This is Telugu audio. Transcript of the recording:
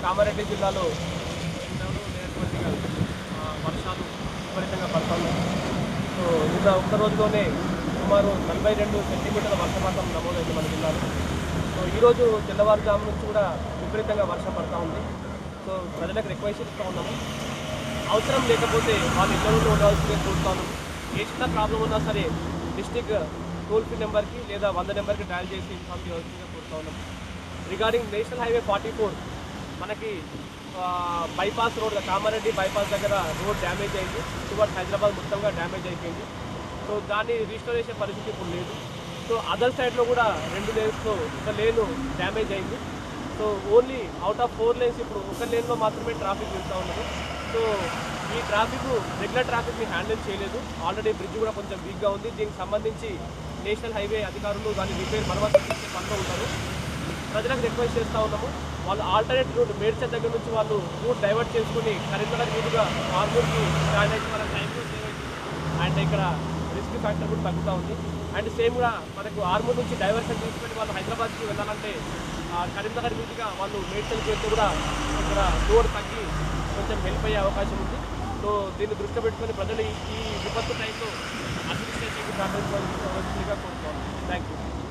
కామారెడ్డి జిల్లాలో లేనటువంటిగా వర్షాలు విపరీతంగా పడుతున్నాయి. సో నిన్న ఒక్క రోజులోనే సుమారు 42 సెంటీమీటర్ల వర్షపాతం నమోదైంది మన జిల్లాలో. సో ఈరోజు తెల్లవారుజాము నుంచి కూడా విపరీతంగా వర్షం పడుతూ ఉంది. సో ప్రజలకు రిక్వెస్ట్ ఇస్తూ ఉన్నాము, అవసరం లేకపోతే వాళ్ళు ఇళ్ళలో ఉండాల్సిందే చూస్తాను. ఏ చిన్న ప్రాబ్లం ఉన్నా సరే డిస్టిక్ టోల్ ఫ్రీ నెంబర్కి లేదా 100 నెంబర్కి డయల్ చేసి ఇన్ఫార్మ్ చేయాల్సిందిగా కోరుతా ఉన్నాము. రిగార్డింగ్ నేషనల్ హైవే 44 మనకి బైపాస్ రోడ్ కామారెడ్డి బైపాస్ దగ్గర రోడ్ డ్యామేజ్ అయింది. టువర్డ్స్ హైదరాబాద్ మొత్తంగా డ్యామేజ్ అయిపోయింది. సో దాన్ని రీస్టోర్ చేసే పరిస్థితి ఇప్పుడు లేదు. సో అదర్ సైడ్లో కూడా 2 లేన్స్లో ఒక లేను డ్యామేజ్ అయింది. So only out of 4 lanes ఇప్పుడు ఒక లేన్లో మాత్రమే ట్రాఫిక్ వెళ్తూ ఉన్నది. సో ఈ ట్రాఫిక్ రెగ్యులర్ ట్రాఫిక్ని హ్యాండిల్ చేయలేదు. ఆల్రెడీ బ్రిడ్జ్ కూడా కొంచెం వీక్గా ఉంది. దీనికి సంబంధించి నేషనల్ హైవే అధికారులు దాని రిపేర్ మరమ్మతు చేసే పనిలో ఉన్నారు. ప్రజలకు రిక్వెస్ట్ చేస్తూ ఉన్నాము, వాళ్ళు ఆల్టర్నేట్ రూట్ మేడ్చల్ దగ్గర నుంచి వాళ్ళు రూట్ డైవర్ట్ చేసుకుని కరీంనగర్ మీదుగా ఆర్మూర్కి జాయిన్ అయితే మన టైం కూడా సేవ్ అవుతుంది అండ్ ఇక్కడ రిస్క్ ఫ్యాక్టర్ కూడా తగ్గుతూ ఉంది. అండ్ సేమ్ కూడా మనకు ఆర్మూర్ నుంచి డైవర్షన్ తీసుకొని వాళ్ళు హైదరాబాద్కి వెళ్ళాలంటే కరీంనగర్ మీదుగా వాళ్ళు మేడ్చల్కి వెళ్తే కూడా ఇక్కడ రోడ్ తగ్గి కొంచెం హెల్ప్ అయ్యే అవకాశం ఉంది. సో దీన్ని దృష్టిలో పెట్టుకొని ప్రజలు ఈ విపత్తు టైంలో అడ్మినిస్ట్రేషన్కి సహకరించవలసిందిగా కోరుతున్నాను. Thank you.